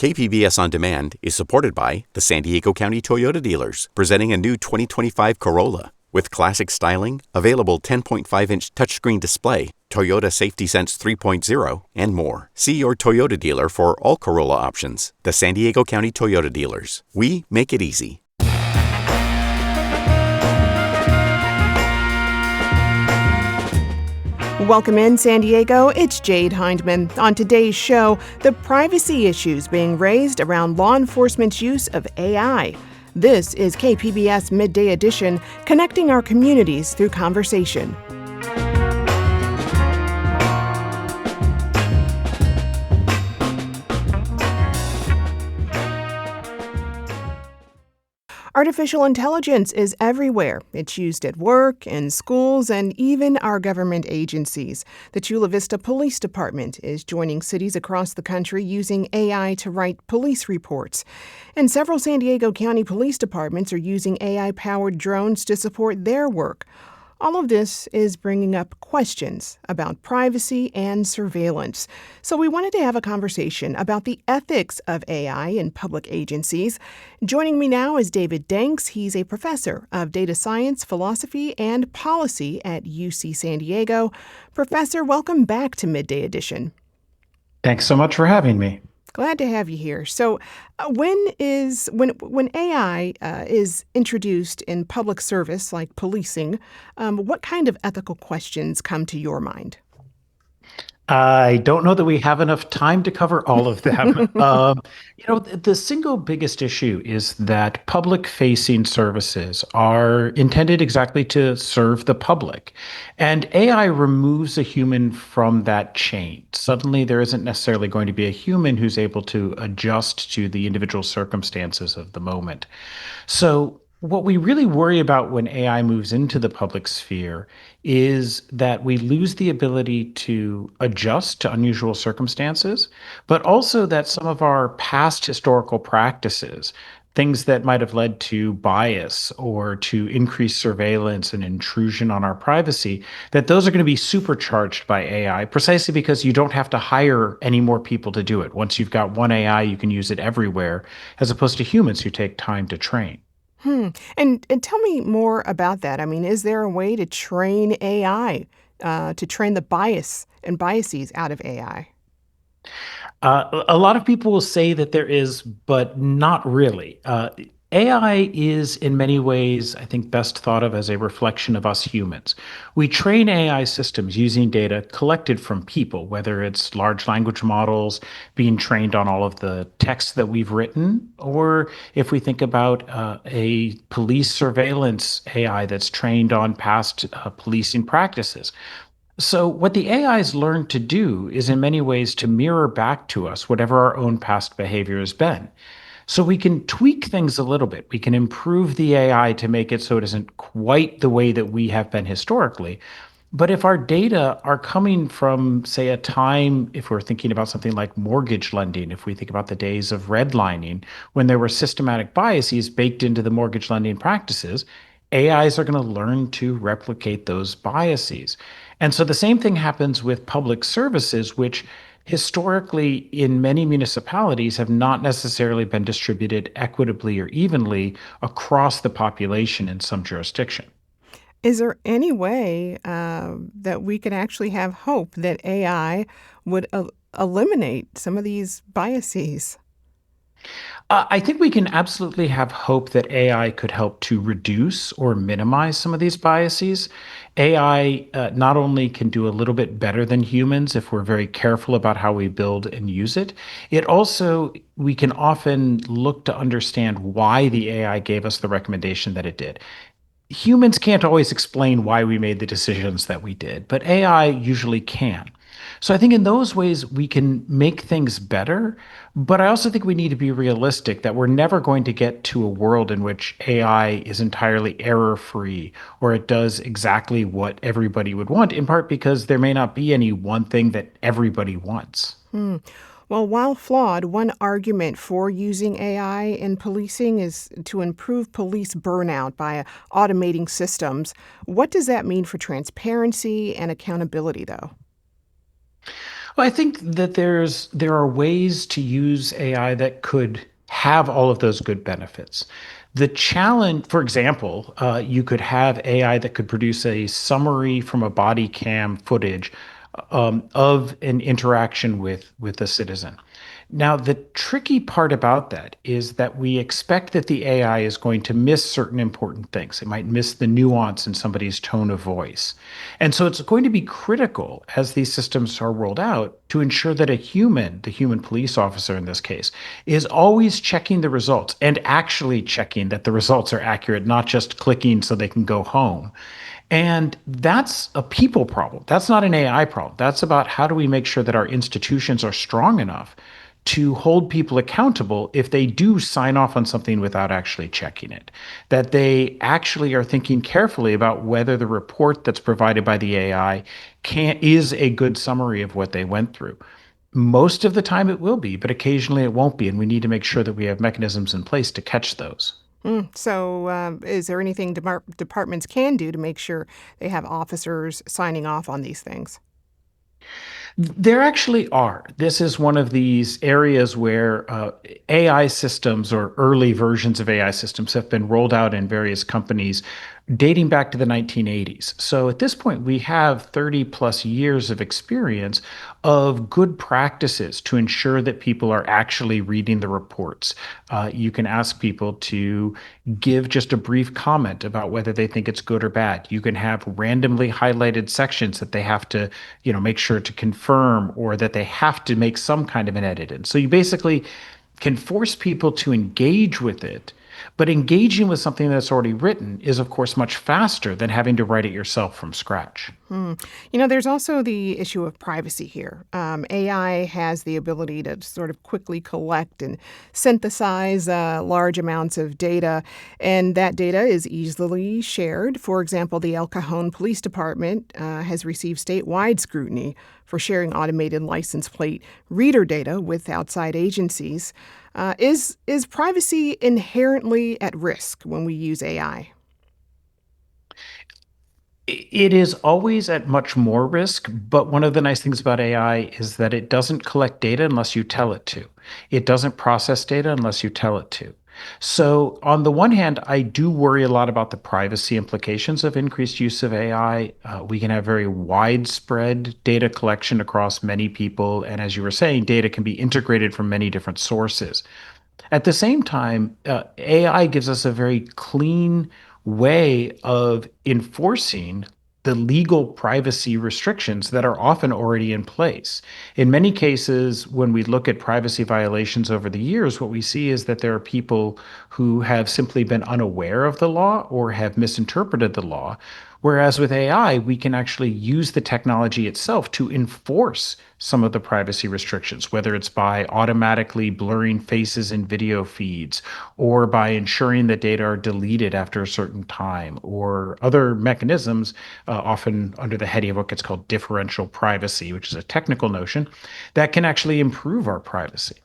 KPBS On Demand is supported by the San Diego County Toyota dealers, presenting a new 2025 Corolla. With classic styling, available 10.5-inch touchscreen display, Toyota Safety Sense 3.0, and more. See your Toyota dealer for all Corolla options. The San Diego County Toyota dealers. We make it easy. Welcome in, San Diego. It's Jade Hindman. On today's show, the privacy issues being raised around law enforcement's use of AI. This is KPBS Midday Edition, connecting our communities through conversation. Artificial intelligence is everywhere. It's used at work, in schools, and even our government agencies. The Chula Vista Police Department is joining cities across the country using AI to write police reports. And several San Diego County police departments are using AI-powered drones to support their work. All of this is bringing up questions about privacy and surveillance. So we wanted to have a conversation about the ethics of AI in public agencies. Joining me now is David Danks. He's a professor of data science, philosophy, and policy at UC San Diego. Professor, welcome back to Midday Edition. Thanks so much for having me. Glad to have you here. So when AI is introduced in public service, like policing, what kind of ethical questions come to your mind? I don't know that we have enough time to cover all of them. The single biggest issue is that public-facing services are intended exactly to serve the public. And AI removes a human from that chain. Suddenly, there isn't necessarily going to be a human who's able to adjust to the individual circumstances of the moment. So what we really worry about when AI moves into the public sphere is that we lose the ability to adjust to unusual circumstances, but also that some of our past historical practices, things that might have led to bias or to increased surveillance and intrusion on our privacy, that those are going to be supercharged by AI precisely because you don't have to hire any more people to do it. Once you've got one AI, you can use it everywhere, as opposed to humans who take time to train. And tell me more about that. I mean, is there a way to train AI, to train the bias and biases out of AI? A lot of people will say that there is, but not really. AI is in many ways, I think, best thought of as a reflection of us humans. We train AI systems using data collected from people, whether it's large language models being trained on all of the text that we've written, or if we think about a police surveillance AI that's trained on past policing practices. So what the AIs learn to do is in many ways to mirror back to us whatever our own past behavior has been. So we can tweak things a little bit. We can improve the AI to make it so it isn't quite the way that we have been historically. But if our data are coming from, say, a time, if we're thinking about something like mortgage lending, if we think about the days of redlining, when there were systematic biases baked into the mortgage lending practices, AIs are going to learn to replicate those biases. And so the same thing happens with public services, which historically in many municipalities have not necessarily been distributed equitably or evenly across the population in some jurisdiction. Is there any way that we could actually have hope that AI would eliminate some of these biases? I think we can absolutely have hope that AI could help to reduce or minimize some of these biases. AI not only can do a little bit better than humans if we're very careful about how we build and use it, we can often look to understand why the AI gave us the recommendation that it did. Humans can't always explain why we made the decisions that we did, but AI usually can. So I think in those ways we can make things better, but I also think we need to be realistic that we're never going to get to a world in which AI is entirely error-free or it does exactly what everybody would want, in part because there may not be any one thing that everybody wants. Well, while flawed, one argument for using AI in policing is to improve police burnout by automating systems. What does that mean for transparency and accountability, though? Well, I think that there are ways to use AI that could have all of those good benefits. The challenge, for example, you could have AI that could produce a summary from a body cam footage of an interaction with a citizen. Now, the tricky part about that is that we expect that the AI is going to miss certain important things. It might miss the nuance in somebody's tone of voice. And so it's going to be critical as these systems are rolled out to ensure that a human, the human police officer in this case, is always checking the results and actually checking that the results are accurate, not just clicking so they can go home. And that's a people problem. That's not an AI problem. That's about how do we make sure that our institutions are strong enough to hold people accountable if they do sign off on something without actually checking it, that they actually are thinking carefully about whether the report that's provided by the AI is a good summary of what they went through. Most of the time it will be, but occasionally it won't be, and we need to make sure that we have mechanisms in place to catch those. So, is there anything departments can do to make sure they have officers signing off on these things? There actually are. This is one of these areas where AI systems or early versions of AI systems have been rolled out in various companies dating back to the 1980s. So at this point, we have 30 plus years of experience of good practices to ensure that people are actually reading the reports. You can ask people to give just a brief comment about whether they think it's good or bad. You can have randomly highlighted sections that they have to, make sure to confirm or that they have to make some kind of an edit in. So you basically can force people to engage with it, but engaging with something that's already written is, of course, much faster than having to write it yourself from scratch. There's also the issue of privacy here. AI has the ability to sort of quickly collect and synthesize large amounts of data, and that data is easily shared. For example, the El Cajon Police Department has received statewide scrutiny for sharing automated license plate reader data with outside agencies. Is privacy inherently at risk when we use AI? It is always at much more risk, but one of the nice things about AI is that it doesn't collect data unless you tell it to. It doesn't process data unless you tell it to. So, on the one hand, I do worry a lot about the privacy implications of increased use of AI. We can have very widespread data collection across many people. And as you were saying, data can be integrated from many different sources. At the same time, AI gives us a very clean way of enforcing the legal privacy restrictions that are often already in place. In many cases, when we look at privacy violations over the years, what we see is that there are people who have simply been unaware of the law or have misinterpreted the law. Whereas with AI, we can actually use the technology itself to enforce some of the privacy restrictions, whether it's by automatically blurring faces in video feeds or by ensuring that data are deleted after a certain time or other mechanisms, often under the heading of what gets called differential privacy, which is a technical notion that can actually improve our privacy.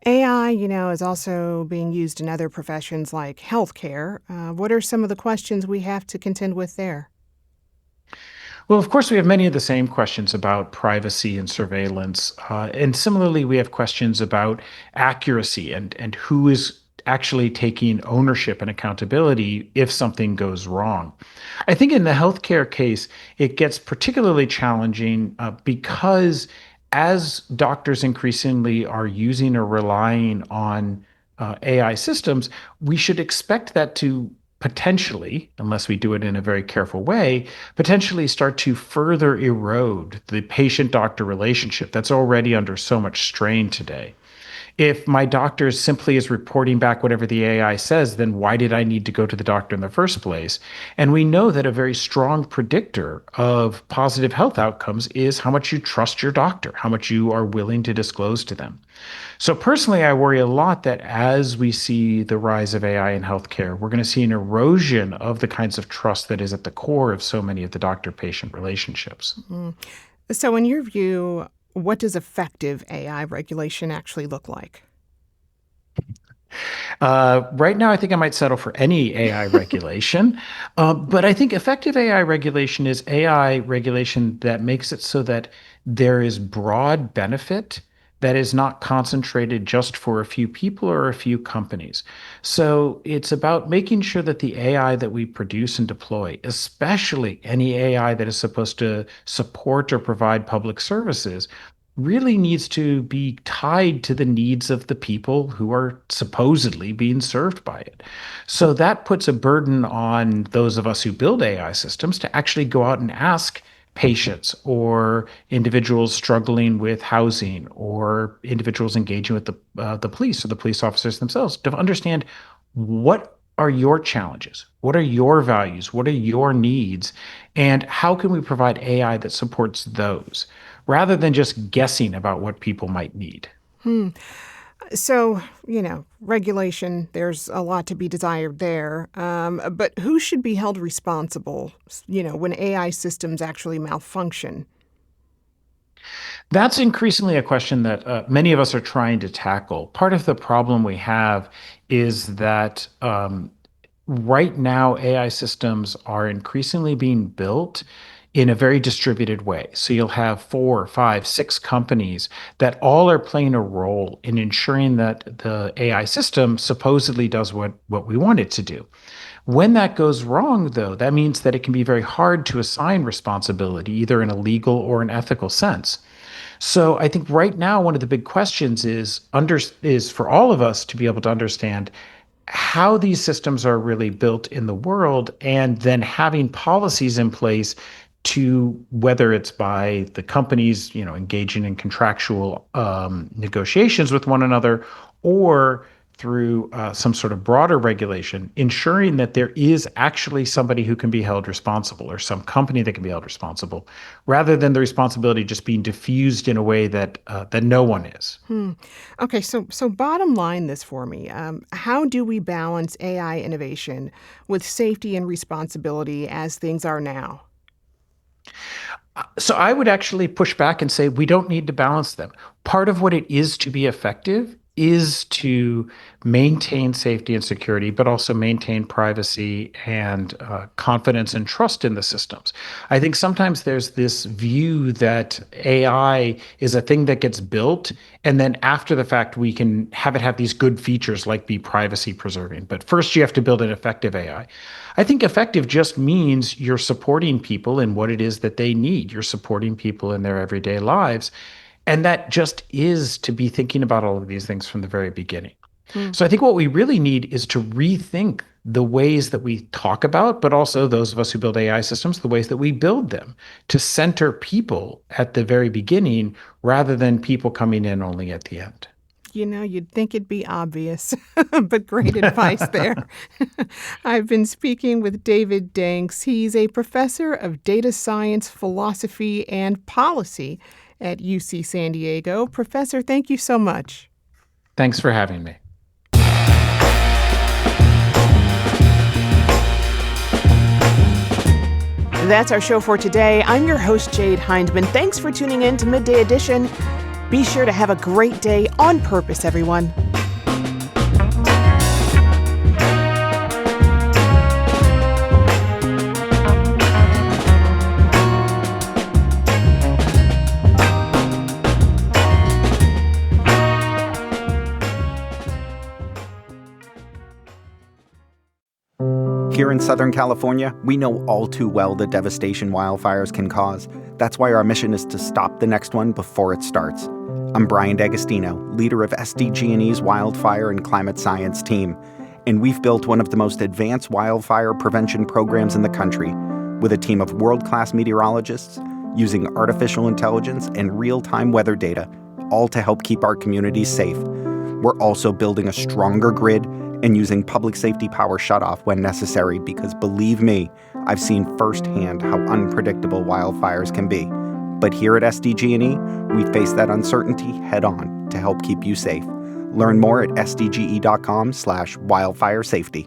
AI, is also being used in other professions like healthcare. What are some of the questions we have to contend with there? Well, of course, we have many of the same questions about privacy and surveillance. And similarly, we have questions about accuracy and who is actually taking ownership and accountability if something goes wrong. I think in the healthcare case, it gets particularly challenging because as doctors increasingly are using or relying on AI systems, we should expect that to potentially, unless we do it in a very careful way, potentially start to further erode the patient doctor relationship that's already under so much strain today. If my doctor simply is reporting back whatever the AI says, then why did I need to go to the doctor in the first place? And we know that a very strong predictor of positive health outcomes is how much you trust your doctor, how much you are willing to disclose to them. So personally, I worry a lot that as we see the rise of AI in healthcare, we're going to see an erosion of the kinds of trust that is at the core of so many of the doctor-patient relationships. So, in your view, what does effective AI regulation actually look like? Right now, I think I might settle for any AI regulation, but I think effective AI regulation is AI regulation that makes it so that there is broad benefit that is not concentrated just for a few people or a few companies. So it's about making sure that the AI that we produce and deploy, especially any AI that is supposed to support or provide public services, really needs to be tied to the needs of the people who are supposedly being served by it. So that puts a burden on those of us who build AI systems to actually go out and ask patients or individuals struggling with housing or individuals engaging with the police or the police officers themselves to understand what are your challenges, what are your values, what are your needs, and how can we provide AI that supports those rather than just guessing about what people might need. So, regulation, there's a lot to be desired there. But who should be held responsible, when AI systems actually malfunction? That's increasingly a question that many of us are trying to tackle. Part of the problem we have is that right now AI systems are increasingly being built in a very distributed way. So you'll have 4, 5, 6 companies that all are playing a role in ensuring that the AI system supposedly does what we want it to do. When that goes wrong, though, that means that it can be very hard to assign responsibility, either in a legal or an ethical sense. So I think right now one of the big questions is for all of us to be able to understand how these systems are really built in the world, and then having policies in place to, whether it's by the companies, engaging in contractual negotiations with one another, or through some sort of broader regulation, ensuring that there is actually somebody who can be held responsible or some company that can be held responsible, rather than the responsibility just being diffused in a way that no one is. Okay, so bottom line this for me. How do we balance AI innovation with safety and responsibility as things are now? So I would actually push back and say we don't need to balance them. Part of what it is to be effective is to maintain safety and security, but also maintain privacy and confidence and trust in the systems. I think sometimes there's this view that AI is a thing that gets built, and then after the fact, we can have it have these good features like be privacy preserving. But first, you have to build an effective AI. I think effective just means you're supporting people in what it is that they need. You're supporting people in their everyday lives. And that just is to be thinking about all of these things from the very beginning. So I think what we really need is to rethink the ways that we talk about, but also those of us who build AI systems, the ways that we build them, to center people at the very beginning rather than people coming in only at the end. You'd think it'd be obvious, but great advice there. I've been speaking with David Danks. He's a professor of data science, philosophy, and policy at UC San Diego. Professor, thank you so much. Thanks for having me. That's our show for today. I'm your host, Jade Hindman. Thanks for tuning in to Midday Edition. Be sure to have a great day on purpose, everyone. Here in Southern California, we know all too well the devastation wildfires can cause. That's why our mission is to stop the next one before it starts. I'm Brian D'Agostino, leader of SDG&E's Wildfire and Climate Science team, and we've built one of the most advanced wildfire prevention programs in the country, with a team of world-class meteorologists using artificial intelligence and real-time weather data, all to help keep our communities safe. We're also building a stronger grid and using public safety power shutoff when necessary because, believe me, I've seen firsthand how unpredictable wildfires can be. But here at SDG&E, we face that uncertainty head-on to help keep you safe. Learn more at sdge.com/wildfire safety.